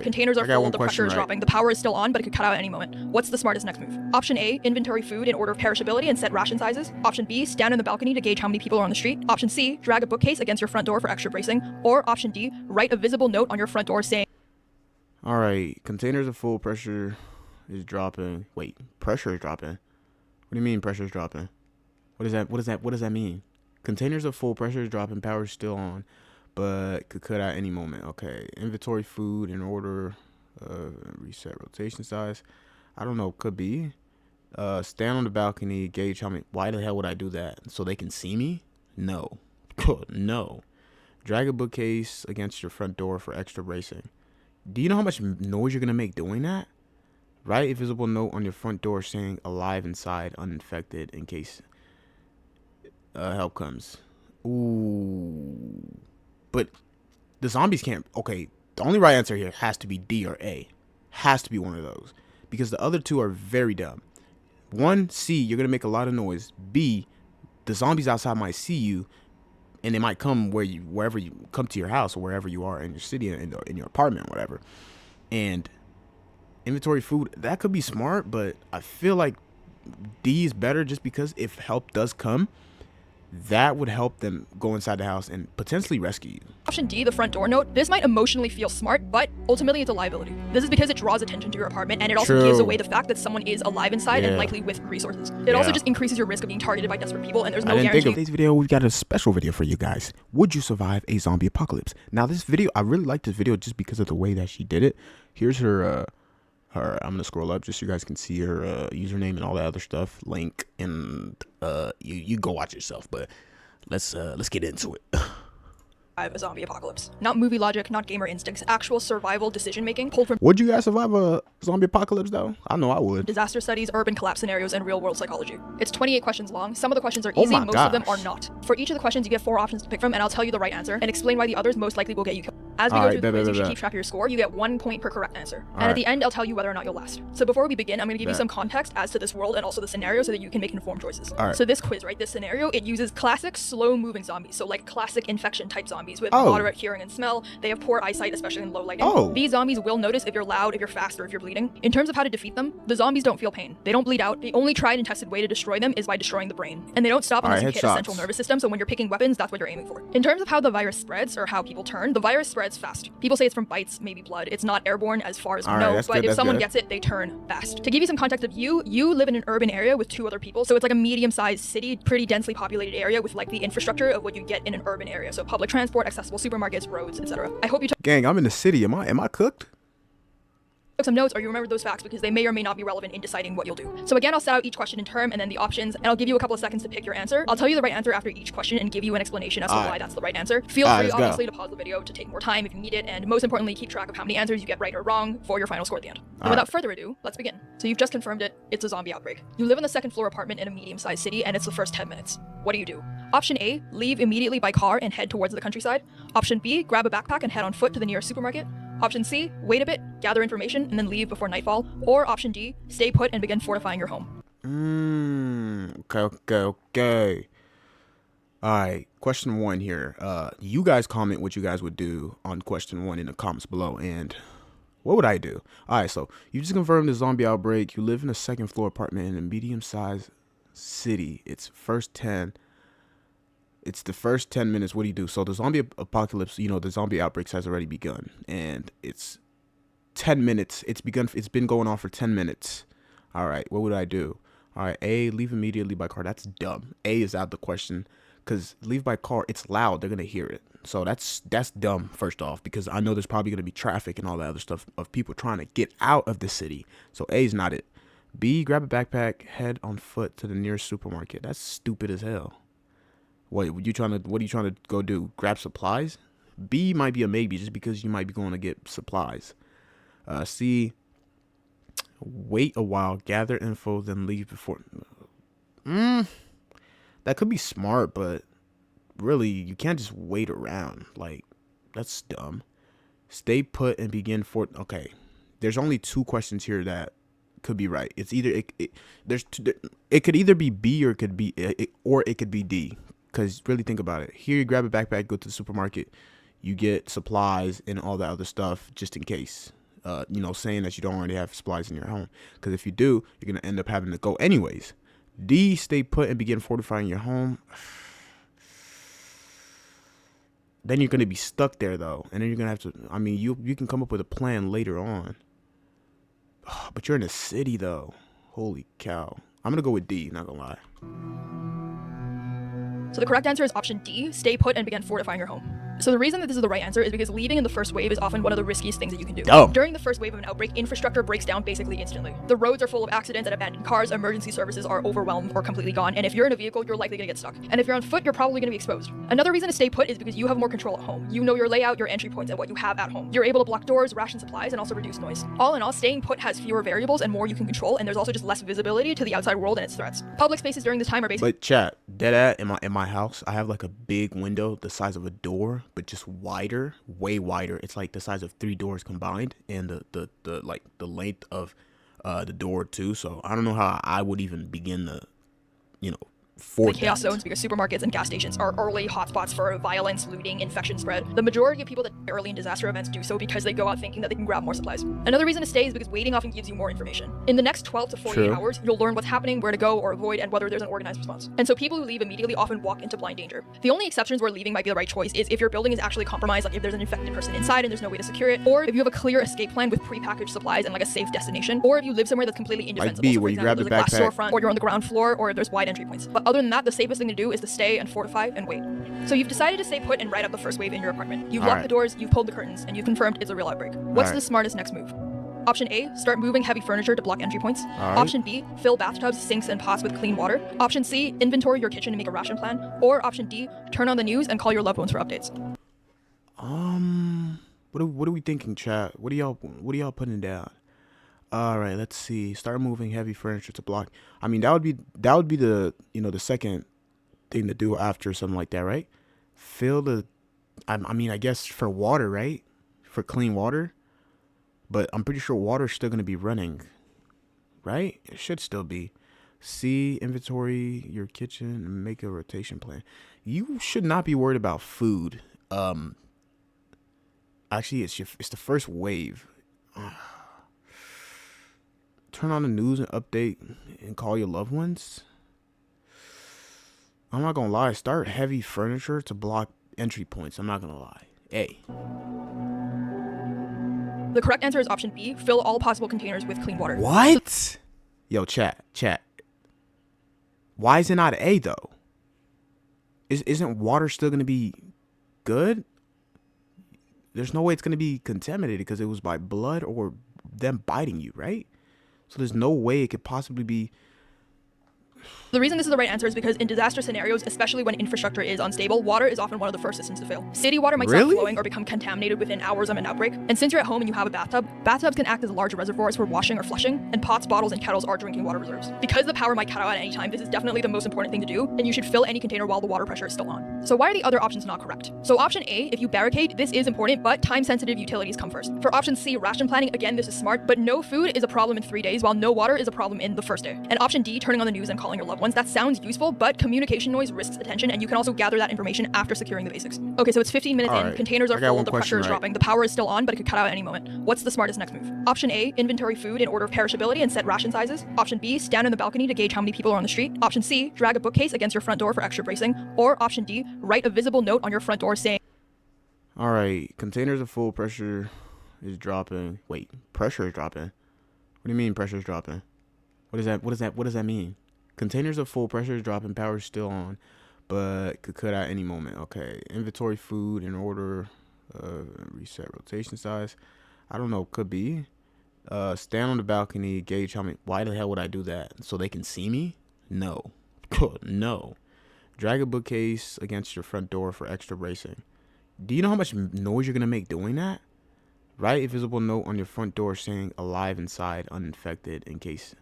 Containers are I got full, one the pressure question is right. dropping, the power is still on, but it could cut out at any moment. What's the smartest next move? Option A, inventory food in order of perishability and set ration sizes. Option B, stand on the balcony to gauge how many people are on the street. Option C, drag a bookcase against your front door for extra bracing. Or option D, write a visible note on your front door saying, All right, containers are full, pressure is dropping. Wait, pressure is dropping? What do you mean pressure is dropping? What does that mean? Containers are full, pressure is dropping, power is still on, but could cut out any moment. Okay, inventory food in order, reset rotation size. I don't know, could be. Stand on the balcony, gauge how many. Why the hell would I do that? So they can see me? No. No. Drag a bookcase against your front door for extra bracing. Do you know how much noise you're gonna make doing that? Write a visible note on your front door saying alive inside, uninfected, in case help comes. Ooh. But the zombies can't. Okay, the only right answer here has to be D or A. Has to be one of those. Because the other two are very dumb. One, C, you're going to make a lot of noise. B, the zombies outside might see you, and they might come wherever you come to your house or wherever you are in your city, in your apartment, whatever. And inventory food, that could be smart, but I feel like D is better just because if help does come, that would help them go inside the house and potentially rescue you. option D, the front door note. This might emotionally feel smart, but ultimately it's a liability. This is because it draws attention to your apartment, and it also gives away the fact that someone is alive inside and likely with resources. It also just increases your risk of being targeted by desperate people, and there's no guarantee. In today's video, we've got a special video for you guys. Would you survive a zombie apocalypse? Now, this video, I really like this video just because of the way that she did it. Here's her I'm gonna scroll up just so you guys can see her username and all that other stuff, link, and you go watch yourself, but let's get into it. A zombie apocalypse. Not movie logic, not gamer instincts, actual survival decision making pulled from Would you guys survive a zombie apocalypse though? I know I would. disaster studies, urban collapse scenarios, and real world psychology. It's 28 questions long. Some of the questions are easy, most of them are not. For each of the questions, you get 4 options to pick from, and I'll tell you the right answer and explain why the others most likely will get you killed. As we go through the quiz, you should keep track of your score. You get 1 point per correct answer. And at the end, I'll tell you whether or not you'll last. So before we begin, I'm going to give you some context as to this world and also the scenario so that you can make informed choices. So this quiz, right, this scenario, it uses classic slow-moving zombies. So like classic infection-type zombies with moderate hearing and smell. They have poor eyesight, especially in low lighting. These zombies will notice if you're loud, if you're fast, or if you're bleeding. In terms of how to defeat them, the zombies don't feel pain. They don't bleed out. The only tried and tested way to destroy them is by destroying the brain. And they don't stop unless you hit a central nervous system, so when you're picking weapons, that's what you're aiming for. In terms of how the virus spreads, or how people turn, the virus spreads fast. People say it's from bites, maybe blood. It's not airborne as far as we know, but if someone gets it, they turn fast. To give you some context of you live in an urban area with 2 other people, so it's like a medium-sized city, pretty densely populated area with like the infrastructure of what you get in an urban area. So public transport, accessible supermarkets, roads, etc. I hope you Gang, I'm in the city. Am I cooked? took some notes or you remembered those facts because they may or may not be relevant in deciding what you'll do. So again, I'll set out each question in turn and then the options, and I'll give you a couple of seconds to pick your answer. I'll tell you the right answer after each question and give you an explanation as to why that's the right answer. Feel free, obviously, to pause the video to take more time if you need it, and most importantly, keep track of how many answers you get right or wrong for your final score at the end. And without further ado, let's begin. So you've just confirmed it. It's a zombie outbreak. You live in the 2nd floor apartment in a medium-sized city, and it's the first 10 minutes. What do? Option A, leave immediately by car and head towards the countryside. Option B, grab a backpack and head on foot to the nearest supermarket. Option C, wait a bit, gather information, and then leave before nightfall. Or option D, stay put and begin fortifying your home. Okay. Alright, question 1 here. You guys comment what you guys would do on question 1 in the comments below, and what would I do? Alright, so you just confirmed the zombie outbreak. You live in a 2nd floor apartment in a medium-sized city. It's the first 10 minutes. What do? So the zombie apocalypse, the zombie outbreaks has already begun, and it's 10 minutes. It's been going on for 10 minutes. All right, what would I do? All right, A, leave immediately by car. That's dumb. A is out the question because leave by car, it's loud. They're going to hear it. So that's dumb, first off, because I know there's probably going to be traffic and all that other stuff of people trying to get out of the city. So A is not it. B, grab a backpack, head on foot to the nearest supermarket. That's stupid as hell. What are you trying to go do? Grab supplies? B might be a maybe just because you might be going to get supplies. C, wait a while, gather info, then leave before. That could be smart, but really you can't just wait around. Like, that's dumb. Stay put and begin for. Okay, there's only 2 questions here that could be right. It's either it could either be B or it could be D. Because really think about it. Here you grab a backpack, go to the supermarket, you get supplies and all that other stuff just in case. saying that you don't already have supplies in your home. Because if you do, you're going to end up having to go anyways. D, stay put and begin fortifying your home. Then you're going to be stuck there, though. And then you're going to have to, you can come up with a plan later on. But you're in a city, though. Holy cow. I'm going to go with D, not going to lie. So the correct answer is option D, stay put and begin fortifying your home. So the reason that this is the right answer is because leaving in the first wave is often one of the riskiest things that you can do. During the first wave of an outbreak, infrastructure breaks down basically instantly. The roads are full of accidents and abandoned cars, emergency services are overwhelmed or completely gone, and if you're in a vehicle, you're likely gonna get stuck. And if you're on foot, you're probably gonna be exposed. Another reason to stay put is because you have more control at home. You know your layout, your entry points, and what you have at home. You're able to block doors, ration supplies, and also reduce noise. All in all, staying put has fewer variables and more you can control, and there's also just less visibility to the outside world and its threats. Public spaces during this time are basically— But chat, dead in my house, I have like a big window the size of a door, but just wide. Way wider. It's like the size of 3 doors combined, and the length of the door too. So I don't know how I would even begin to for chaos zones, because supermarkets and gas stations are early hotspots for violence, looting, infection spread. The majority of people that die early in disaster events do so because they go out thinking that they can grab more supplies. Another reason to stay is because waiting often gives you more information. In the next 12 to 48 hours, you'll learn what's happening, where to go or avoid, and whether there's an organized response. And so people who leave immediately often walk into blind danger. The only exceptions where leaving might be the right choice is if your building is actually compromised, like if there's an infected person inside and there's no way to secure it, or if you have a clear escape plan with prepackaged supplies and like a safe destination, or if you live somewhere that's completely indefensible. Like B, where you grab the backpack, storefront, or you're on the ground floor, or there's wide entry points. But other than that, the safest thing to do is to stay and fortify and wait. So you've decided to stay put and ride out the first wave in your apartment. You've locked the doors, you've pulled the curtains, and you've confirmed it's a real outbreak. What's the smartest next move? Option A, start moving heavy furniture to block entry points. Option B, fill bathtubs, sinks, and pots with clean water. Option C, inventory your kitchen and make a ration plan. Or option D, turn on the news and call your loved ones for updates. What are we thinking, chat? What are y'all putting down? All right, let's see. Start moving heavy furniture to block. I mean, that would be the the second thing to do after something like that, right? Fill the, I guess for water, right? For clean water. But I'm pretty sure water's still gonna be running, right? It should still be. C, inventory your kitchen and make a rotation plan. You should not be worried about food. Actually, it's the first wave. Turn on the news and update and call your loved ones. I'm not gonna lie. Start heavy furniture to block entry points. I'm not gonna lie. A. The correct answer is option B, fill all possible containers with clean water. What? Yo, chat. Why is it not A though? Isn't water still gonna be good? There's no way it's gonna be contaminated because it was by blood or them biting you, right? So there's no way it could possibly be. The reason this is the right answer is because in disaster scenarios, especially when infrastructure is unstable, water is often one of the first systems to fail. City water might stop flowing or become contaminated within hours of an outbreak. And since you're at home and you have a bathtub, bathtubs can act as large reservoirs for washing or flushing, and pots, bottles, and kettles are drinking water reserves. Because the power might cut out at any time, this is definitely the most important thing to do, and you should fill any container while the water pressure is still on. So why are the other options not correct? So option A, if you barricade, this is important, but time-sensitive utilities come first. For option C, ration planning, again, this is smart, but no food is a problem in 3 days, while no water is a problem in the first day. And option D, turning on the news and calling your loved ones, that sounds useful, but communication noise risks attention, and you can also gather that information after securing the basics. Okay, so it's 15 minutes in, containers are full, the pressure is dropping, the power is still on, but it could cut out at any moment. What's the smartest next move? Option A, inventory food in order of perishability and set ration sizes. Option B, stand on the balcony to gauge how many people are on the street. Option C, drag a bookcase against your front door for extra bracing. Or option D, write a visible note on your front door saying— All right, containers are full, pressure is dropping. Wait, pressure is dropping? What do you mean pressure is dropping? What does that mean? Containers are full, pressure is dropping, power is still on, but could cut out any moment. Okay, inventory food in order, reset rotation size. I don't know, could be. Stand on the balcony, gauge how many. Why the hell would I do that? So they can see me? No. No. Drag a bookcase against your front door for extra bracing. Do you know how much noise you're going to make doing that? Write a visible note on your front door saying alive inside, uninfected, in case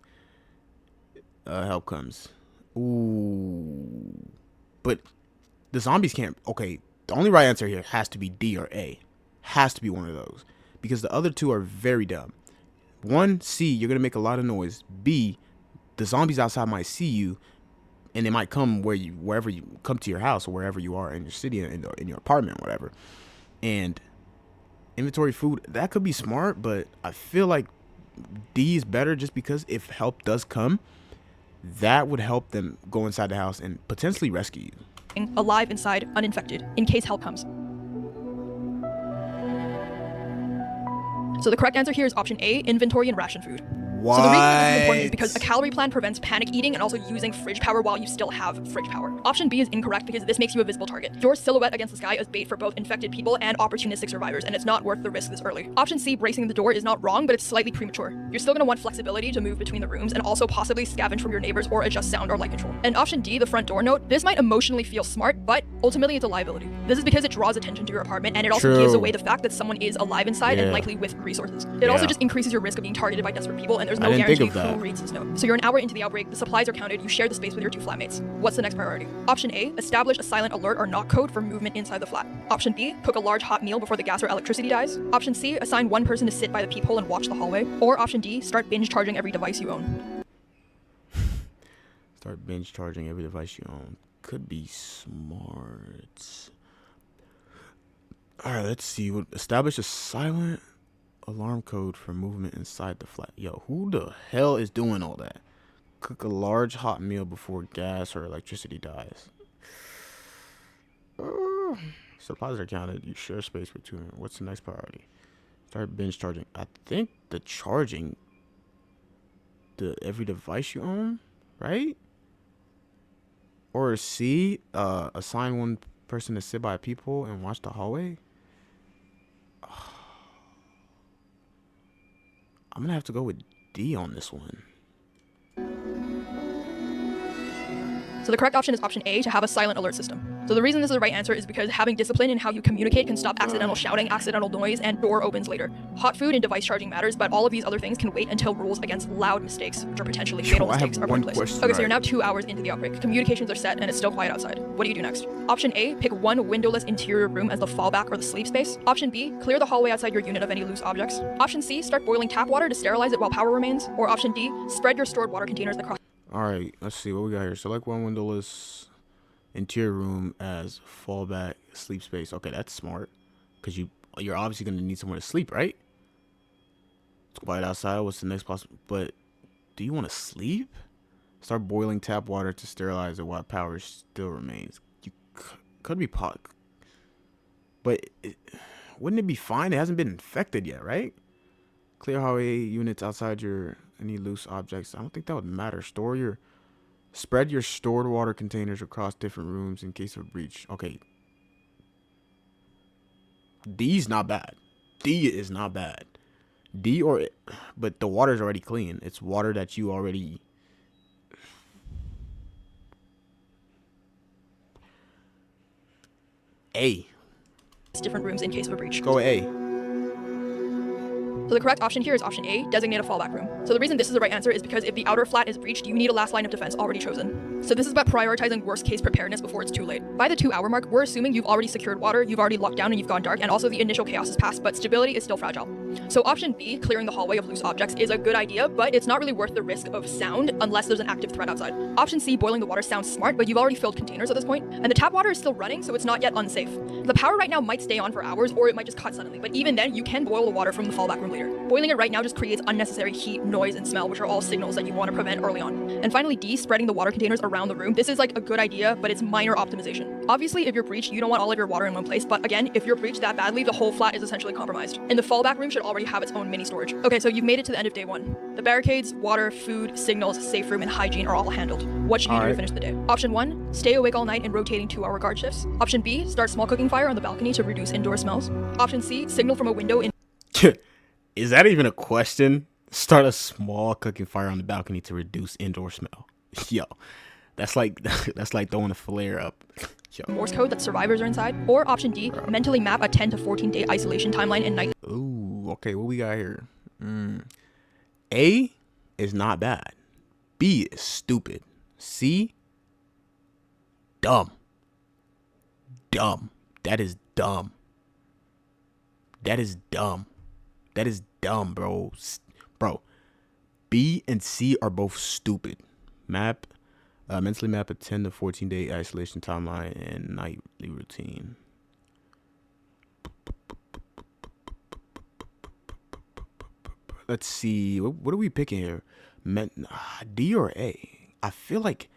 help comes. Ooh. But the zombies can't. Okay, the only right answer here has to be D or A. Has to be one of those. Because the other two are very dumb. 1, C, you're going to make a lot of noise. B, the zombies outside might see you, and they might come wherever you come to your house or wherever you are in your city, in your apartment, whatever. And Inventory food, that could be smart, but I feel like D is better just because if help does come, that would help them go inside the house and potentially rescue you. Alive inside, uninfected, in case help comes. So the correct answer here is option A, inventory and ration food. What? So the reason this is important is because a calorie plan prevents panic eating and also using fridge power while you still have fridge power. Option B is incorrect because this makes you a visible target. Your silhouette against the sky is bait for both infected people and opportunistic survivors, and it's not worth the risk this early. Option C, bracing the door, is not wrong, but it's slightly premature. You're still going to want flexibility to move between the rooms and also possibly scavenge from your neighbors or adjust sound or light control. And option D, the front door note, this might emotionally feel smart, but ultimately it's a liability. This is because it draws attention to your apartment and it also gives away the fact that someone is alive inside and likely with resources. It also just increases your risk of being targeted by desperate people, and there's no guarantee who reads this note. So you're an hour into the outbreak, the supplies are counted, you share the space with your 2 flatmates. What's the next priority? Option A, establish a silent alert or knock code for movement inside the flat. Option B, cook a large hot meal before the gas or electricity dies. Option C, assign one person to sit by the peephole and watch the hallway. Or option D, start binge charging every device you own. Start binge charging every device you own. Could be smart. Alright, let's see. Establish a silent alarm code for movement inside the flat. Yo, who the hell is doing all that? Cook a large hot meal before gas or electricity dies. Supplies are counted. You share space with 2. What's the next priority? Start binge charging. I think the charging every device you own, right? Or C, assign one person to sit by people and watch the hallway. I'm gonna have to go with D on this one. So the correct option is option A, to have a silent alert system. So the reason this is the right answer is because having discipline in how you communicate can stop accidental shouting, accidental noise, and door opens later. Hot food and device charging matters, but all of these other things can wait until rules against loud mistakes, which are potentially fatal mistakes, are put in place. Okay, so you're now 2 hours into the outbreak. Communications are set, and it's still quiet outside. What do you do next? Option A, pick one windowless interior room as the fallback or the sleep space. Option B, clear the hallway outside your unit of any loose objects. Option C, start boiling tap water to sterilize it while power remains. Or option D, spread your stored water containers across. All right, let's see what we got here. Select one windowless interior room as fallback sleep space. Okay, that's smart because you're obviously going to need somewhere to sleep, right? It's quiet outside. What's the next possible? But do you want to sleep? Start boiling tap water to sterilize it while power still remains. You could be pot, but wouldn't it be fine? It hasn't been infected yet, right? Clear hallway units outside your any loose objects. I don't think that would matter. Spread your stored water containers across different rooms in case of breach. Okay. D's not bad. D is not bad. But the water's already clean. It's water that you already. A. Different rooms in case of a breach. Go A. So the correct option here is option A, designate a fallback room. So the reason this is the right answer is because if the outer flat is breached, you need a last line of defense already chosen. So this is about prioritizing worst case preparedness before it's too late. By the 2 hour mark, we're assuming you've already secured water, you've already locked down and you've gone dark, and also the initial chaos has passed, but stability is still fragile. So option B, clearing the hallway of loose objects, is a good idea, but it's not really worth the risk of sound unless there's an active threat outside. Option C, boiling the water, sounds smart, but you've already filled containers at this point, and the tap water is still running, so it's not yet unsafe. The power right now might stay on for hours, or it might just cut suddenly, but even then, you can boil the water from the fallback room later. Boiling it right now just creates unnecessary heat, noise, and smell, which are all signals that you want to prevent early on. And finally, D, spreading the water containers around the room. This is like a good idea, but it's minor optimization. Obviously, if you're breached, you don't want all of your water in one place, but again, if you're breached that badly, the whole flat is essentially compromised. And the fallback room should already have its own mini storage. Okay, so you've made it to the end of day 1. The barricades, water, food, signals, safe room, and hygiene are all handled. What should you do to finish the day? Option 1, stay awake all night in rotating 2-hour guard shifts. Option B, start small cooking fire on the balcony to reduce indoor smells. Option C, signal from a window in. Is that even a question? Start a small cooking fire on the balcony to reduce indoor smell. Yo, that's like throwing a flare up. Yo. Morse code that survivors are inside. Or option D, mentally map a 10 to 14 day isolation timeline and night. Ooh, okay, what we got here? A is not bad. B is stupid. C, dumb. Dumb. That is dumb. That is dumb. That is dumb, bro. Bro, B and C are both stupid. Mentally map a 10 to 14 day isolation timeline and nightly routine. let's see. What are we picking here? D or A? I feel like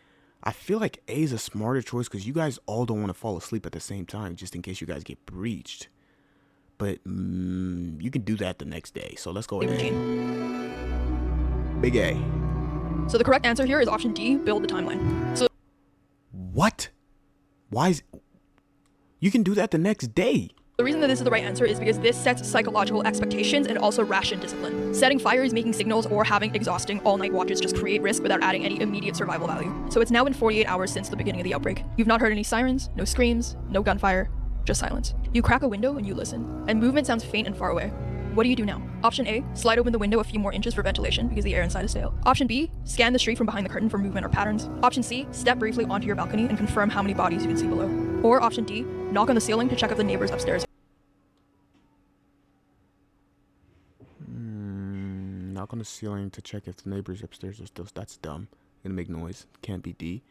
A is a smarter choice because you guys all don't want to fall asleep at the same time, just in case you guys get breached. But you can do that the next day. So let's go with A. Big A. So the correct answer here is option D, build the timeline. So what? Why is... You can do that the next day. The reason that this is the right answer is because this sets psychological expectations and also ration discipline. Setting fires, making signals, or having exhausting all-night watches just create risk without adding any immediate survival value. So it's now been 48 hours since the beginning of the outbreak. You've not heard any sirens, no screams, no gunfire, just silence. You crack a window and you listen, and movement sounds faint and far away. What do you do now? Option A, slide open the window a few more inches for ventilation because the air inside is stale. Option B, scan the street from behind the curtain for movement or patterns. Option C, step briefly onto your balcony and confirm how many bodies you can see below. Or option D, knock on the ceiling to check if the neighbors upstairs. Knock on the ceiling to check if the neighbors upstairs are still... That's dumb. Gonna make noise. Can't be D.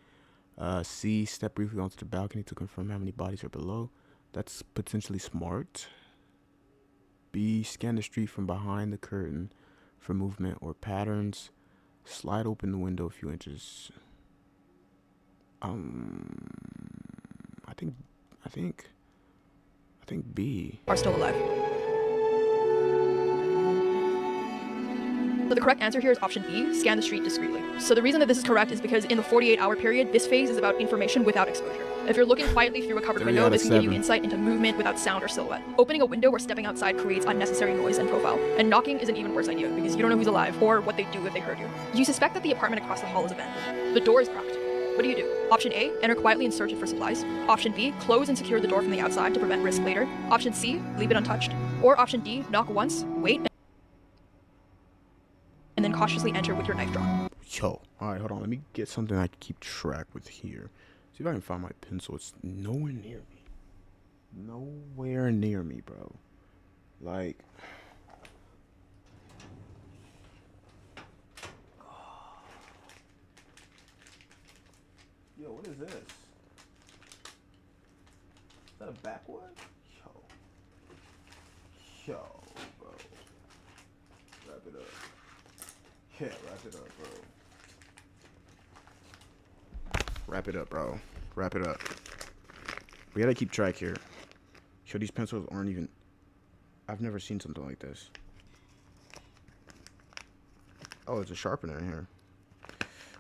C, step briefly onto the balcony to confirm how many bodies are below. That's potentially smart. B, scan the street from behind the curtain for movement or patterns. Slide open the window a few inches. I think B. Are still alive. So the correct answer here is option B, scan the street discreetly. So the reason that this is correct is because in the 48-hour period, this phase is about information without exposure. If you're looking quietly through a covered window, this can give you insight into movement without sound or silhouette. Opening a window or stepping outside creates unnecessary noise and profile. And knocking is an even worse idea because you don't know who's alive or what they do if they heard you. You suspect that the apartment across the hall is abandoned. The door is cracked. What do you do? Option A, enter quietly and search it for supplies. Option B, close and secure the door from the outside to prevent risk later. Option C, leave it untouched. Or option D, knock once, wait, and then cautiously enter with your knife drawn. Yo, alright, hold on. Let me get something I can keep track with here. See if I can find my pencil. It's nowhere near me. Nowhere near me, bro. Like... Yo, what is this? Is that a backwood? Yo, bro. Wrap it up. Yeah, wrap it up, bro. Wrap it up, bro. Wrap it up. We gotta keep track here. Yo, these pencils aren't even... I've never seen something like this. Oh, there's a sharpener in here.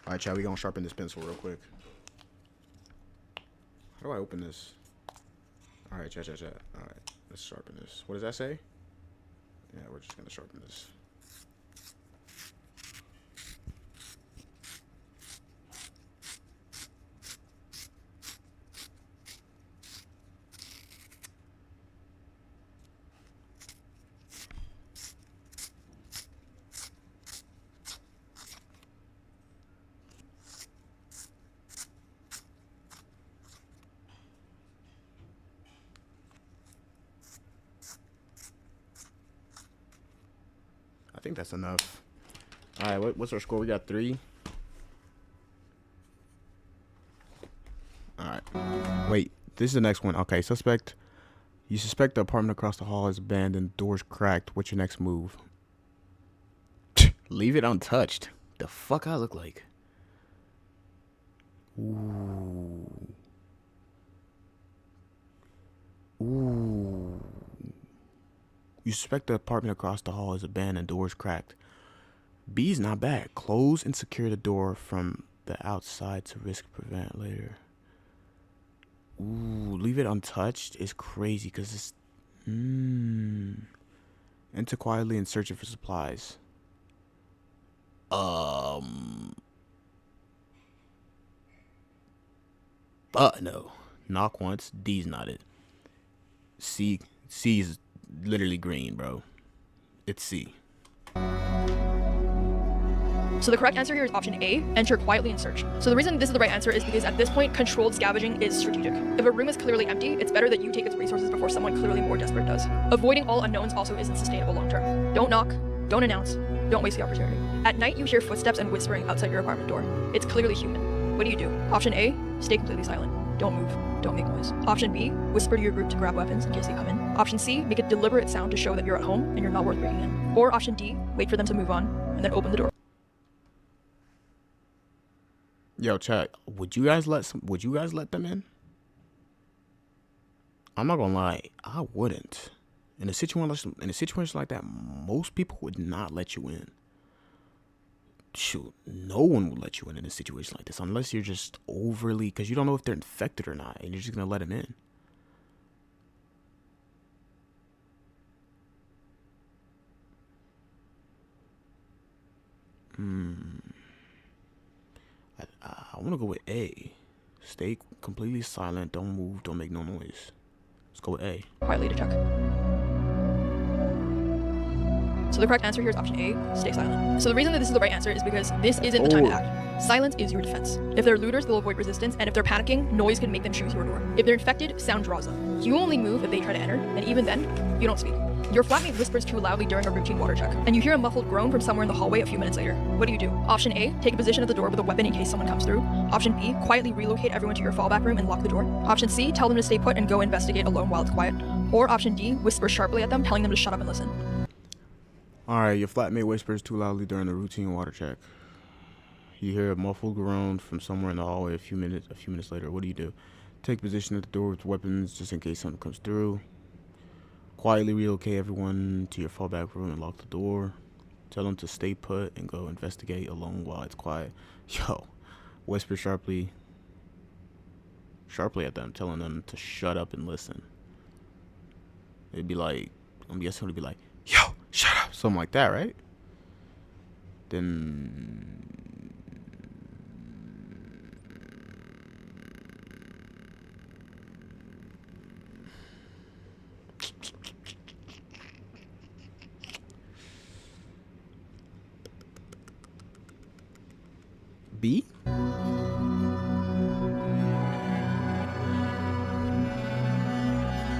Alright, Chad, we gonna sharpen this pencil real quick. How do I open this? Alright, Chad. Alright, let's sharpen this. What does that say? Yeah, we're just gonna sharpen this. I think that's enough. All right, what's our score? We got 3. All right. Wait, this is the next one. Okay, you suspect the apartment across the hall is abandoned, doors cracked. What's your next move? Leave it untouched. The fuck I look like? Ooh. You suspect the apartment across the hall is abandoned, doors cracked. B's not bad. Close and secure the door from the outside to risk prevent later. Ooh, leave it untouched is crazy because it's... Enter quietly and search it for supplies. No. Knock once. D's not it. C is literally green, bro. It's C. So the correct answer here is option A, enter quietly and search. So the reason this is the right answer is because at this point, controlled scavenging is strategic. If a room is clearly empty, it's better that you take its resources before someone clearly more desperate does. Avoiding all unknowns also isn't sustainable long term. Don't knock, don't announce, don't waste the opportunity. At night, you hear footsteps and whispering outside your apartment door. It's clearly human. What do you do? Option A, stay completely silent. don't move, don't make noise. Option B, whisper to your group to grab weapons in case they come in. Option C, make a deliberate sound to show that you're at home and you're not worth breaking in. Or option D, wait for them to move on and then open the door. Yo, chat, would you guys let them in? I'm not gonna lie, I wouldn't. In a situation like that, most people would not let you in. Shoot, no one would let you in a situation like this unless you're just overly, because you don't know if they're infected or not, and you're just gonna let them in. I want to go with A. Stay completely silent. Don't move. Don't make no noise. Let's go with A. Quietly to check. So the correct answer here is option A, stay silent. So the reason that this is the right answer is because this isn't the time to act. Silence is your defense. If they're looters, they'll avoid resistance, and if they're panicking, noise can make them choose your door. If they're infected, sound draws them. You only move if they try to enter, and even then, you don't speak. Your flatmate whispers too loudly during a routine water check, and you hear a muffled groan from somewhere in the hallway a few minutes later. What do? Option A, take a position at the door with a weapon in case someone comes through. Option B, quietly relocate everyone to your fallback room and lock the door. Option C, tell them to stay put and go investigate alone while it's quiet. Or option D, whisper sharply at them, telling them to shut up and listen. Alright, your flatmate whispers too loudly during the routine water check. You hear a muffled groan from somewhere in the hallway a few minutes later. What do? Take position at the door with weapons just in case something comes through. Quietly relocate everyone to your fallback room and lock the door. Tell them to stay put and go investigate alone while it's quiet. Yo, whisper sharply at them, telling them to shut up and listen. It'd be like, I'm guessing it'd be like, yo, shut up, something like that, right? Then B?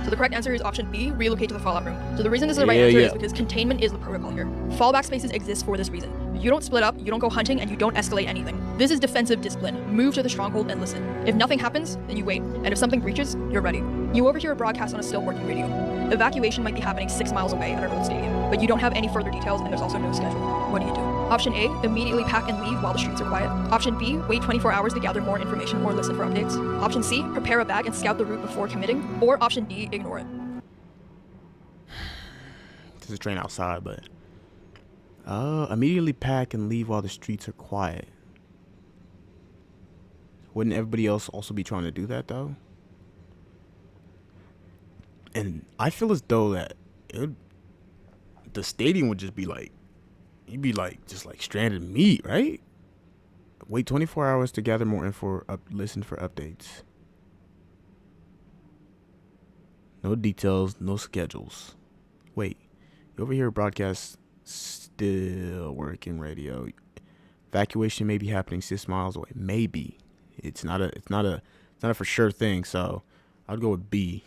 So the correct answer is option B, relocate to the fallout room. So the reason this is the right answer is because containment is the protocol here. Fallback spaces exist for this reason. You don't split up, you don't go hunting, and you don't escalate anything. This is defensive discipline. Move to the stronghold and listen. If nothing happens, then you wait. And if something breaches, you're ready. You overhear a broadcast on a still working radio. Evacuation might be happening 6 miles away at an old stadium, but you don't have any further details and there's also no schedule. What do? Option A, immediately pack and leave while the streets are quiet. Option B, wait 24 hours to gather more information or listen for updates. Option C, prepare a bag and scout the route before committing. Or option D, ignore it. There's a train outside, but immediately pack and leave while the streets are quiet. Wouldn't everybody else also be trying to do that though? And I feel as though that the stadium would just be like, you'd be like just like stranded meat, right? Wait 24 hours to gather more info, listen for updates. No details, no schedules. Wait, you overhear a broadcast still working radio. Evacuation may be happening 6 miles away. Maybe. It's not a for sure thing, so I'd go with B.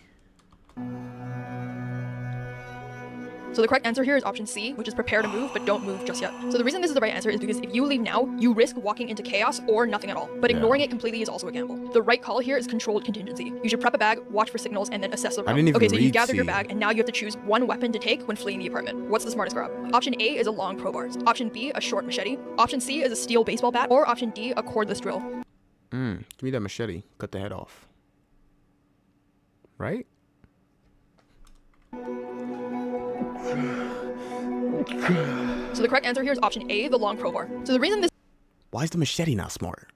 So the correct answer here is option C, which is prepare to move, but don't move just yet. So the reason this is the right answer is because if you leave now, you risk walking into chaos or nothing at all. But ignoring it completely is also a gamble. The right call here is controlled contingency. You should prep a bag, watch for signals, and then assess the route. Okay, so you gather your bag, and now you have to choose one weapon to take when fleeing the apartment. What's the smartest grab? Option A is a long crowbar. Option B, a short machete. Option C is a steel baseball bat. Or option D, a cordless drill. Give me that machete. Cut the head off. Right? So the correct answer here is option A, the long crowbar. So the reason this Why is the machete not smart?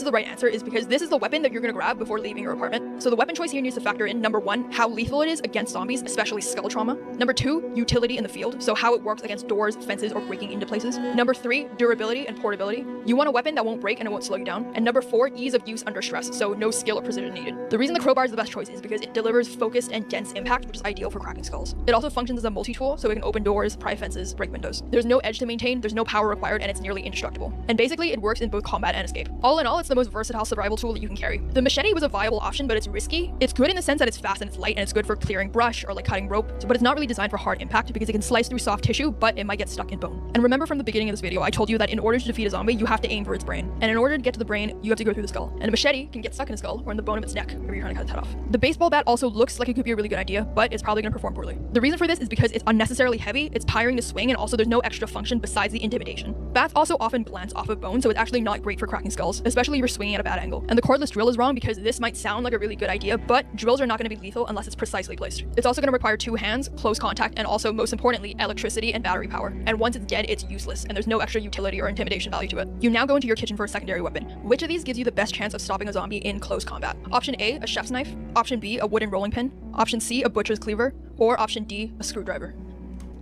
is the right answer is because this is the weapon that you're going to grab before leaving your apartment. So the weapon choice here needs to factor in, number 1, how lethal it is against zombies, especially skull trauma. Number 2, utility in the field, so how it works against doors, fences, or breaking into places. Number 3, durability and portability. You want a weapon that won't break and it won't slow you down. And number 4, ease of use under stress, so no skill or precision needed. The reason the crowbar is the best choice is because it delivers focused and dense impact, which is ideal for cracking skulls. It also functions as a multi-tool, so it can open doors, pry fences, break windows. There's no edge to maintain, there's no power required, and it's nearly indestructible. And basically, it works in both combat and escape. All in all, it's the most versatile survival tool that you can carry. The machete was a viable option, but it's risky. It's good in the sense that it's fast and it's light, and it's good for clearing brush or like cutting rope, but it's not really designed for hard impact because it can slice through soft tissue, but it might get stuck in bone. And remember from the beginning of this video, I told you that in order to defeat a zombie, you have to aim for its brain. And in order to get to the brain, you have to go through the skull. And a machete can get stuck in the skull or in the bone of its neck if you're trying to cut its head off. The baseball bat also looks like it could be a really good idea, but it's probably going to perform poorly. The reason for this is because it's unnecessarily heavy, it's tiring to swing, and also there's no extra function besides the intimidation. Bats also often glance off of bone, so it's actually not great for cracking skulls, especially if you're swinging at a bad angle. And the cordless drill is wrong because this might sound like a really good idea, but drills are not going to be lethal unless it's precisely placed. It's also going to require 2 hands, close contact, and also most importantly, electricity and battery power. And once it's dead, it's useless, and there's no extra utility or intimidation value to it. You now go into your kitchen for a secondary weapon. Which of these gives you the best chance of stopping a zombie in close combat? Option A, a chef's knife. Option B, a wooden rolling pin. Option C, a butcher's cleaver. Or option D, a screwdriver.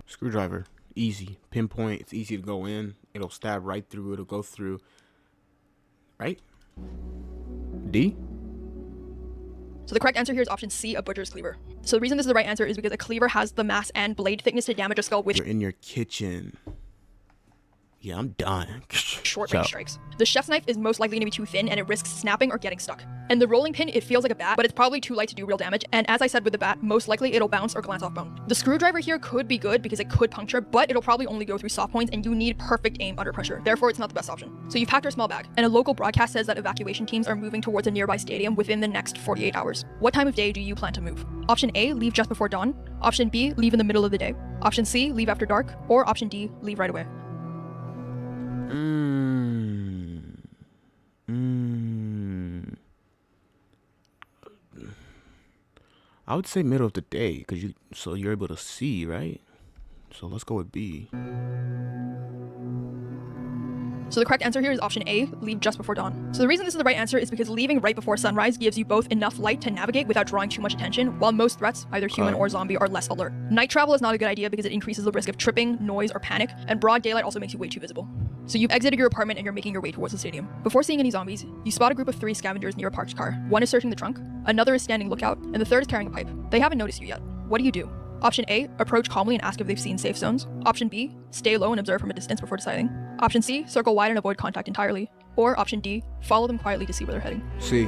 Screwdriver. Easy. Pinpoint. It's easy to go in. It'll stab right through. It'll go through. Right? D? So the correct answer here is option C, a butcher's cleaver. So the reason this is the right answer is because a cleaver has the mass and blade thickness to damage a skull with You're in your kitchen. Yeah, I'm done. short range strikes. The chef's knife is most likely going to be too thin and it risks snapping or getting stuck. And the rolling pin, it feels like a bat, but it's probably too light to do real damage. And as I said with the bat, most likely it'll bounce or glance off bone. The screwdriver here could be good because it could puncture, but it'll probably only go through soft points and you need perfect aim under pressure. Therefore, it's not the best option. So you've packed your small bag, and a local broadcast says that evacuation teams are moving towards a nearby stadium within the next 48 hours. What time of day do you plan to move? Option A, leave just before dawn. Option B, leave in the middle of the day. Option C, leave after dark. Or option D, leave right away. I would say middle of the day because you're able to see, right? So let's go with B. So the correct answer here is option A, leave just before dawn. So the reason this is the right answer is because leaving right before sunrise gives you both enough light to navigate without drawing too much attention, while most threats, either human or zombie, are less alert. Night travel is not a good idea because it increases the risk of tripping, noise, or panic, and broad daylight also makes you way too visible. So you've exited your apartment and you're making your way towards the stadium. Before seeing any zombies, you spot a group of 3 scavengers near a parked car. One is searching the trunk, another is standing lookout, and the third is carrying a pipe. They haven't noticed you yet. What do? Option A, approach calmly and ask if they've seen safe zones. Option B, stay low and observe from a distance before deciding. Option C, circle wide and avoid contact entirely. Or option D, follow them quietly to see where they're heading. C.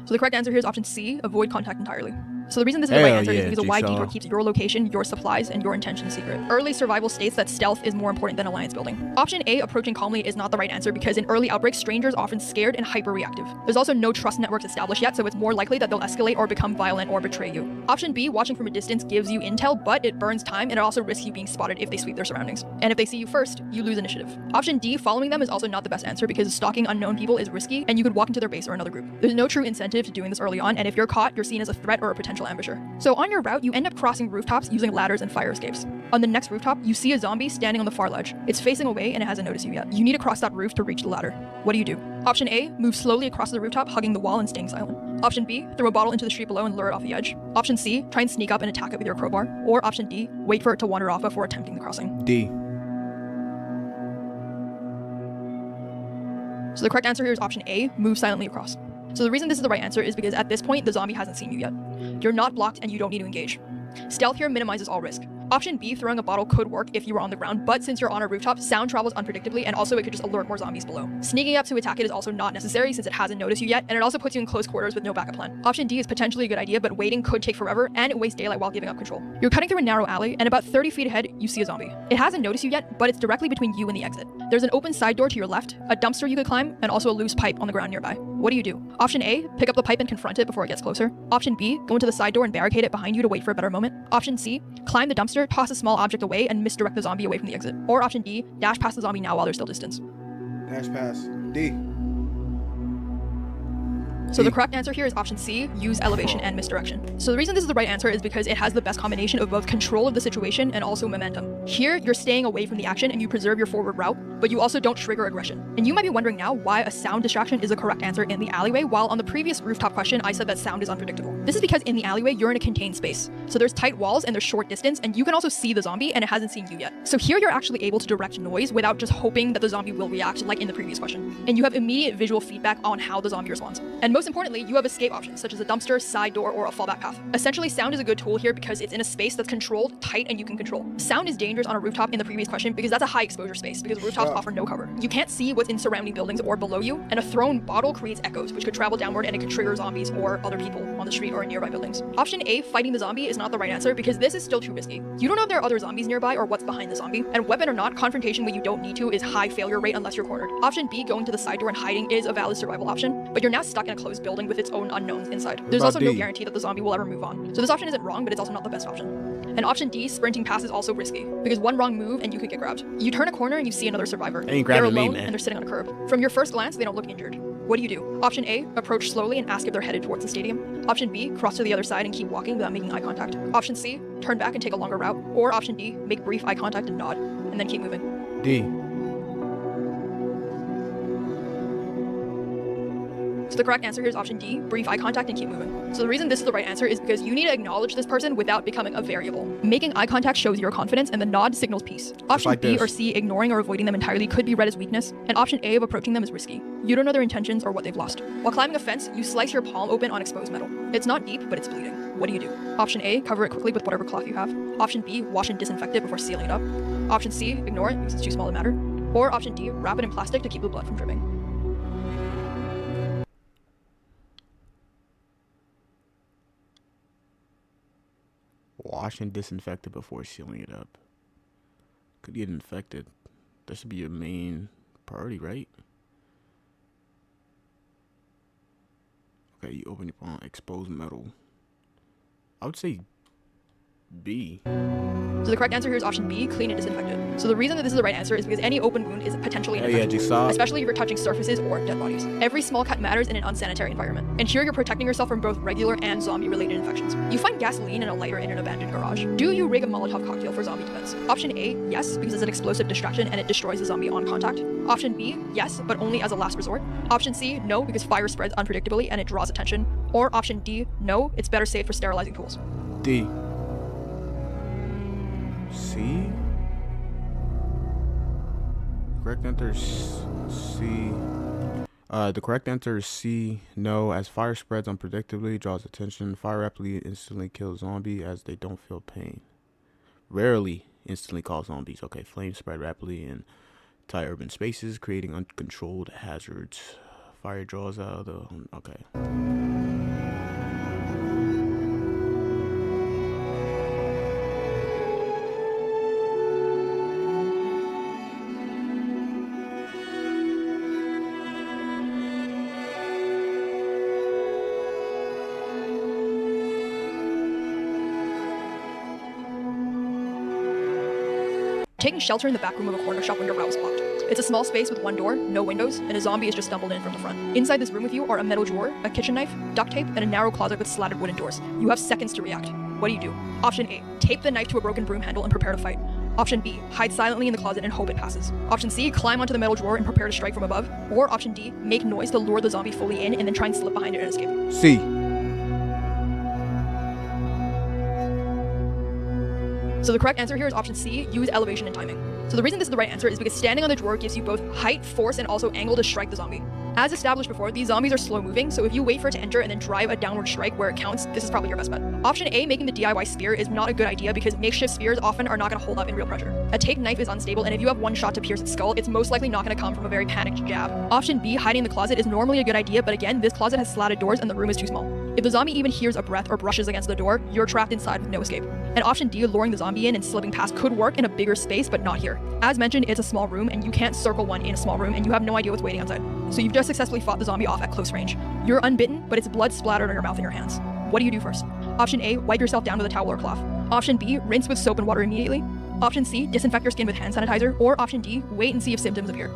So the correct answer here is option C, avoid contact entirely. So the reason this is the right answer is because a wide detour keeps your location, your supplies, and your intentions secret. Early survival states that stealth is more important than alliance building. Option A, approaching calmly, is not the right answer because in early outbreaks, strangers are often scared and hyper-reactive. There's also no trust networks established yet, so it's more likely that they'll escalate or become violent or betray you. Option B, watching from a distance, gives you intel, but it burns time and it also risks you being spotted if they sweep their surroundings. And if they see you first, you lose initiative. Option D, following them, is also not the best answer because stalking unknown people is risky and you could walk into their base or another group. There's no true incentive to doing this early on, and if you're caught, you're seen as a threat or a potential ambusher. So on your route, you end up crossing rooftops using ladders and fire escapes. On the next rooftop, you see a zombie standing on the far ledge. It's facing away and it hasn't noticed you yet. You need to cross that roof to reach the ladder. What do? Option A, move slowly across the rooftop, hugging the wall and staying silent. Option B, throw a bottle into the street below and lure it off the edge. Option C, try and sneak up and attack it with your crowbar. Or option D, wait for it to wander off before attempting the crossing. D. So the correct answer here is option A, move silently across. So the reason this is the right answer is because at this point, the zombie hasn't seen you yet. You're not blocked and you don't need to engage. Stealth here minimizes all risk. Option B, throwing a bottle, could work if you were on the ground, but since you're on a rooftop, sound travels unpredictably and also it could just alert more zombies below. Sneaking up to attack it is also not necessary since it hasn't noticed you yet, and it also puts you in close quarters with no backup plan. Option D is potentially a good idea, but waiting could take forever and it wastes daylight while giving up control. You're cutting through a narrow alley and about 30 feet ahead, you see a zombie. It hasn't noticed you yet, but it's directly between you and the exit. There's an open side door to your left, a dumpster you could climb, and also a loose pipe on the ground nearby. What do? Option A, pick up the pipe and confront it before it gets closer. Option B, go into the side door and barricade it behind you to wait for a better moment. Option C, climb the dumpster, toss a small object away, and misdirect the zombie away from the exit. Or option D, dash past the zombie now while there's still distance. Dash pass. D. So the correct answer here is option C, use elevation and misdirection. So the reason this is the right answer is because it has the best combination of both control of the situation and also momentum. Here, you're staying away from the action and you preserve your forward route, but you also don't trigger aggression. And you might be wondering now why a sound distraction is the correct answer in the alleyway, while on the previous rooftop question I said that sound is unpredictable. This is because in the alleyway you're in a contained space. So there's tight walls and there's short distance, and you can also see the zombie and it hasn't seen you yet. So here you're actually able to direct noise without just hoping that the zombie will react like in the previous question. And you have immediate visual feedback on how the zombie responds. And most importantly, you have escape options such as a dumpster, side door, or a fallback path. Essentially, sound is a good tool here because it's in a space that's controlled, tight, and you can control. Sound is dangerous on a rooftop in the previous question because that's a high exposure space because rooftops offer no cover. You can't see what's in surrounding buildings or below you, and a thrown bottle creates echoes which could travel downward and it could trigger zombies or other people on the street or in nearby buildings. Option A, fighting the zombie, is not the right answer because this is still too risky. You don't know if there are other zombies nearby or what's behind the zombie, and weapon or not, confrontation when you don't need to is high failure rate unless you're cornered. Option B, going to the side door and hiding, is a valid survival option, but you're now stuck in a closed building with its own unknowns inside. There's also no guarantee that the zombie will ever move on. So this option isn't wrong, but it's also not the best option. And option D, sprinting past, is also risky because one wrong move and you could get grabbed. You turn a corner and you see another survivor. They're alone and they're sitting on a curb. From your first glance, they don't look injured. What do you do? Option A, approach slowly and ask if they're headed towards the stadium. Option B, cross to the other side and keep walking without making eye contact. Option C, turn back and take a longer route. Or option D, make brief eye contact and nod, and then keep moving. D. So the correct answer here is option D, brief eye contact and keep moving. So the reason this is the right answer is because you need to acknowledge this person without becoming a variable. Making eye contact shows your confidence and the nod signals peace. Option B or C, ignoring or avoiding them entirely, could be read as weakness, and option A of approaching them is risky. You don't know their intentions or what they've lost. While climbing a fence, you slice your palm open on exposed metal. It's not deep, but it's bleeding. What do you do? Option A, cover it quickly with whatever cloth you have. Option B, wash and disinfect it before sealing it up. Option C, ignore it because it's too small to matter. Or option D, wrap it in plastic to keep the blood from dripping. Wash and disinfect it before sealing it up. Could get infected. That should be your main priority, right? Okay, you open your palm, exposed metal. I would say B. So the correct answer here is option B, clean and disinfect it. So the reason that this is the right answer is because any open wound is potentially an infection, especially if you're touching surfaces or dead bodies. Every small cut matters in an unsanitary environment. And here you're protecting yourself from both regular and zombie-related infections. You find gasoline and a lighter in an abandoned garage. Do you rig a Molotov cocktail for zombie defense? Option A, yes, because it's an explosive distraction and it destroys the zombie on contact. Option B, yes, but only as a last resort. Option C, no, because fire spreads unpredictably and it draws attention. Or option D, no, it's better saved for sterilizing tools. D. C. Correct answer is C. The correct answer is C. No, as fire spreads unpredictably, draws attention. Fire rapidly instantly kills zombie as they don't feel pain. Rarely instantly cause zombies. Okay, flames spread rapidly in tight urban spaces, creating uncontrolled hazards. Fire draws out of the... Okay. Taking shelter in the back room of a corner shop when your route was blocked. It's a small space with one door, no windows, and a zombie has just stumbled in from the front. Inside this room with you are a metal drawer, a kitchen knife, duct tape, and a narrow closet with slatted wooden doors. You have seconds to react. What do you do? Option A, tape the knife to a broken broom handle and prepare to fight. Option B, hide silently in the closet and hope it passes. Option C, climb onto the metal drawer and prepare to strike from above. Or option D, make noise to lure the zombie fully in and then try and slip behind it and escape. C. So the correct answer here is option C, use elevation and timing. So the reason this is the right answer is because standing on the drawer gives you both height, force, and also angle to strike the zombie. As established before, these zombies are slow moving, so if you wait for it to enter and then drive a downward strike where it counts, this is probably your best bet. Option A, making the DIY spear, is not a good idea because makeshift spears often are not going to hold up in real pressure. A taped knife is unstable, and if you have one shot to pierce its skull, it's most likely not going to come from a very panicked jab. Option B, hiding in the closet, is normally a good idea, but again, this closet has slatted doors and the room is too small. If the zombie even hears a breath or brushes against the door, you're trapped inside with no escape. And option D, luring the zombie in and slipping past, could work in a bigger space, but not here. As mentioned, it's a small room, and you can't circle one in a small room, and you have no idea what's waiting outside. So you've just successfully fought the zombie off at close range. You're unbitten, but it's blood splattered on your mouth and your hands. What do you do first? Option A, wipe yourself down with a towel or cloth. Option B, rinse with soap and water immediately. Option C, disinfect your skin with hand sanitizer. Or option D, wait and see if symptoms appear.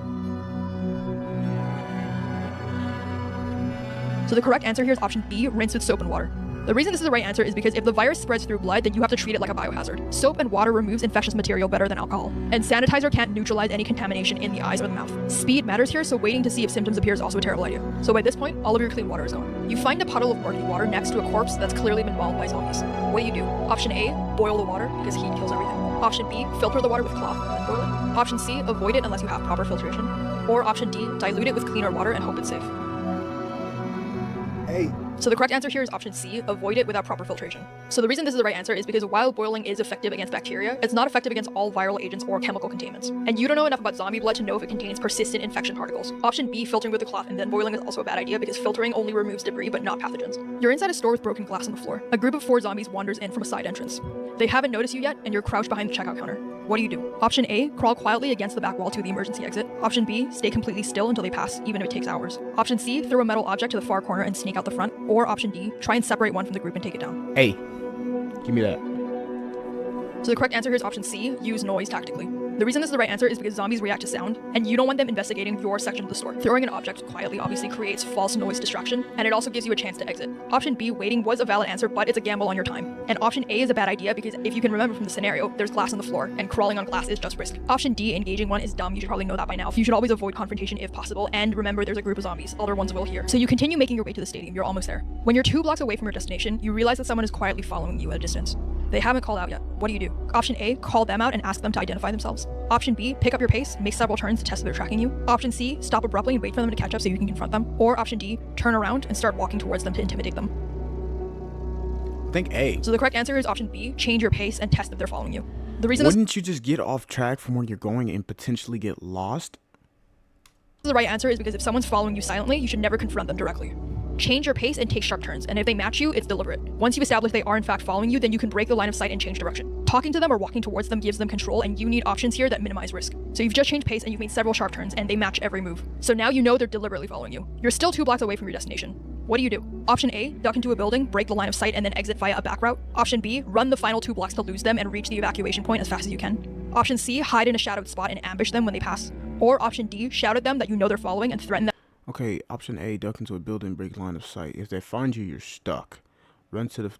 So the correct answer here is option B, rinse with soap and water. The reason this is the right answer is because if the virus spreads through blood, then you have to treat it like a biohazard. Soap and water removes infectious material better than alcohol, and sanitizer can't neutralize any contamination in the eyes or the mouth. Speed matters here, so waiting to see if symptoms appear is also a terrible idea. So by this point, all of your clean water is gone. You find a puddle of murky water next to a corpse that's clearly been mauled by zombies. What do? Option A, boil the water because heat kills everything. Option B, filter the water with cloth and then boil it. Option C, avoid it unless you have proper filtration. Or option D, dilute it with cleaner water and hope it's safe. Hey. So the correct answer here is option C, avoid it without proper filtration. So the reason this is the right answer is because while boiling is effective against bacteria, it's not effective against all viral agents or chemical contaminants. And you don't know enough about zombie blood to know if it contains persistent infection particles. Option B, filtering with a cloth and then boiling is also a bad idea because filtering only removes debris but not pathogens. You're inside a store with broken glass on the floor. A group of 4 zombies wanders in from a side entrance. They haven't noticed you yet and you're crouched behind the checkout counter. What do? Option A, crawl quietly against the back wall to the emergency exit. Option B, stay completely still until they pass, even if it takes hours. Option C, throw a metal object to the far corner and sneak out the front. Or option D, try and separate one from the group and take it down. Hey, give me that. So the correct answer here is option C, use noise tactically. The reason this is the right answer is because zombies react to sound, and you don't want them investigating your section of the store. Throwing an object quietly obviously creates false noise distraction, and it also gives you a chance to exit. Option B, waiting, was a valid answer, but it's a gamble on your time. And option A is a bad idea because if you can remember from the scenario, there's glass on the floor, and crawling on glass is just risk. Option D, engaging one, is dumb. You should probably know that by now. You should always avoid confrontation if possible, and remember there's a group of zombies. Other ones will hear. So you continue making your way to the stadium. You're almost there. When you're 2 blocks away from your destination, you realize that someone is quietly following you at a distance. They haven't called out yet. What do? Option A, call them out and ask them to identify themselves. Option B, pick up your pace, make several turns to test if they're tracking you. Option C, stop abruptly and wait for them to catch up so you can confront them. Or option D, turn around and start walking towards them to intimidate them. I think A. So the correct answer is option B, change your pace and test if they're following you. The reason Wouldn't you just get off track from where you're going and potentially get lost? The right answer is because if someone's following you silently, you should never confront them directly. Change your pace and take sharp turns, and if they match you, it's deliberate. Once you've established they are in fact following you, then you can break the line of sight and change direction. Talking to them or walking towards them gives them control, and you need options here that minimize risk. So you've just changed pace and you've made several sharp turns, and they match every move. So now you know they're deliberately following you. You're still 2 blocks away from your destination. What do? Option A, duck into a building, break the line of sight, and then exit via a back route. Option B, run the final 2 blocks to lose them and reach the evacuation point as fast as you can. Option C, hide in a shadowed spot and ambush them when they pass. Or option D, shout at them that you know they're following and threaten them. Okay, option A, duck into a building, break line of sight. If they find you, you're stuck. Run to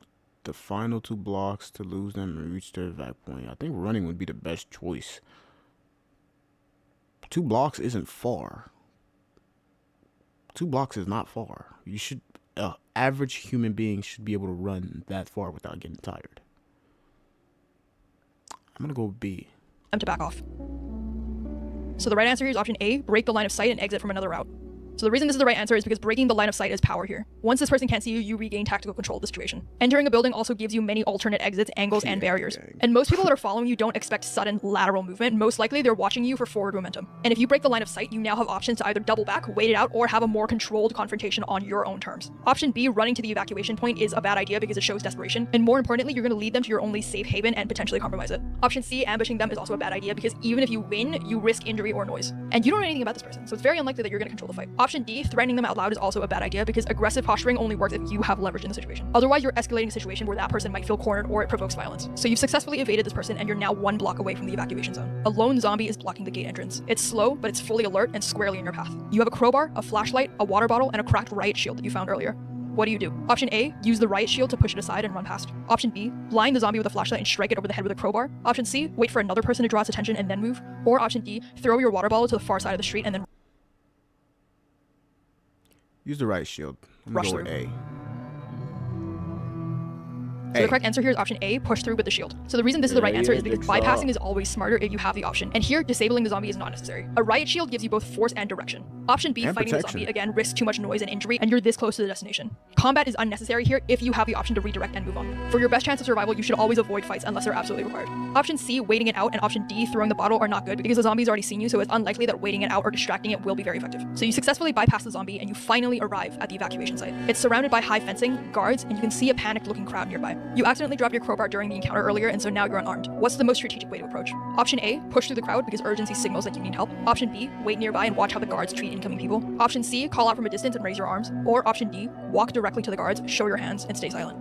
the final 2 blocks to lose them and reach their evac point. I think running would be the best choice. 2 blocks isn't far. 2 blocks is not far. You should, average human being should be able to run that far without getting tired. I'm gonna go with B. To back off. So the right answer here is option A, break the line of sight and exit from another route. So the reason this is the right answer is because breaking the line of sight is power here. Once this person can't see you, you regain tactical control of the situation. Entering a building also gives you many alternate exits, angles, and barriers. And most people that are following you don't expect sudden lateral movement. Most likely they're watching you for forward momentum. And if you break the line of sight, you now have options to either double back, wait it out, or have a more controlled confrontation on your own terms. Option B, running to the evacuation point, is a bad idea because it shows desperation. And more importantly, you're going to lead them to your only safe haven and potentially compromise it. Option C, ambushing them, is also a bad idea because even if you win, you risk injury or noise. And you don't know anything about this person, so it's very unlikely that you're going to control the fight. Option D, threatening them out loud, is also a bad idea because aggressive posturing only works if you have leverage in the situation. Otherwise, you're escalating a situation where that person might feel cornered or it provokes violence. So you've successfully evaded this person and you're now 1 block away from the evacuation zone. A lone zombie is blocking the gate entrance. It's slow, but it's fully alert and squarely in your path. You have a crowbar, a flashlight, a water bottle, and a cracked riot shield that you found earlier. What do? Option A, use the riot shield to push it aside and run past. Option B, blind the zombie with a flashlight and strike it over the head with a crowbar. Option C, wait for another person to draw its attention and then move. Or option D, throw your water bottle to the far side of the street and then use the riot shield. I'm gonna go with A. So the correct answer here is option A, push through with the shield. So the reason this is the right answer is because bypassing is always smarter if you have the option. And here, disabling the zombie is not necessary. A riot shield gives you both force and direction. Option B, fighting the zombie, again, risks too much noise and injury, and you're this close to the destination. Combat is unnecessary here if you have the option to redirect and move on. For your best chance of survival, you should always avoid fights unless they're absolutely required. Option C, waiting it out, and option D, throwing the bottle, are not good because the zombie's already seen you, so it's unlikely that waiting it out or distracting it will be very effective. So you successfully bypass the zombie and you finally arrive at the evacuation site. It's surrounded by high fencing, guards, and you can see a panicked looking crowd nearby. You accidentally dropped your crowbar during the encounter earlier, and so now you're unarmed. What's the most strategic way to approach? Option A, push through the crowd because urgency signals that you need help. Option B, wait nearby and watch how the guards treat incoming people. Option C, call out from a distance and raise your arms. Or option D, walk directly to the guards, show your hands, and stay silent.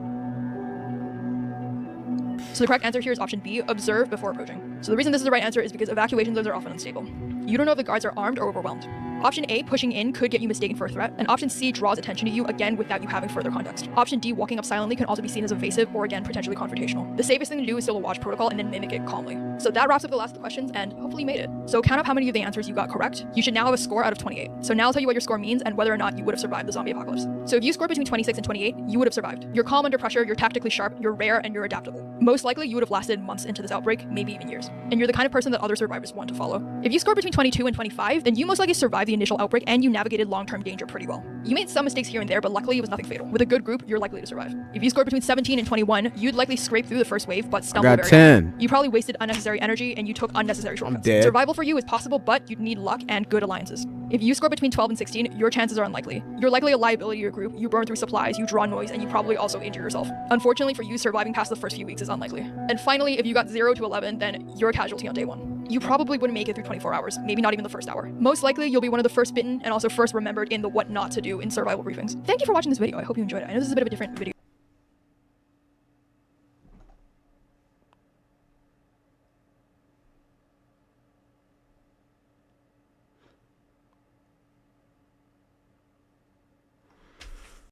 So the correct answer here is option B, observe before approaching. So the reason this is the right answer is because evacuation zones are often unstable. You don't know if the guards are armed or overwhelmed. Option A, pushing in could get you mistaken for a threat, and option C draws attention to you again without you having further context. Option D, walking up silently, can also be seen as evasive or again potentially confrontational. The safest thing to do is still to watch protocol and then mimic it calmly. So that wraps up the last of the questions, and hopefully you made it. So count up how many of the answers you got correct. You should now have a score out of 28. So now I'll tell you what your score means and whether or not you would have survived the zombie apocalypse. So if you scored between 26 and 28, you would have survived. You're calm under pressure, you're tactically sharp, you're rare, and you're adaptable. Most likely you would have lasted months into this outbreak, maybe even years. And you're the kind of person that other survivors want to follow. If you scored between 22 and 25, then you most likely survived the initial outbreak and you navigated long-term danger pretty well. You made some mistakes here and there, but luckily it was nothing fatal. With a good group, you're likely to survive. If you scored between 17 and 21, you'd likely scrape through the first wave, but stumble very 10. often. You probably wasted unnecessary energy and you took unnecessary shortcuts. I'm dead. Survival for you is possible, but you'd need luck and good alliances. If you score between 12 and 16, your chances are unlikely. You're likely a liability to your group, you burn through supplies, you draw noise, and you probably also injure yourself. Unfortunately for you, surviving past the first few weeks is unlikely. And finally, if you got 0 to 11, then you're a casualty on day 1. You probably wouldn't make it through 24 hours, maybe not even the first hour. Most likely, you'll be one of the first bitten and also first remembered in the what not to do in survival briefings. Thank you for watching this video. I hope you enjoyed it. I know this is a bit of a different video.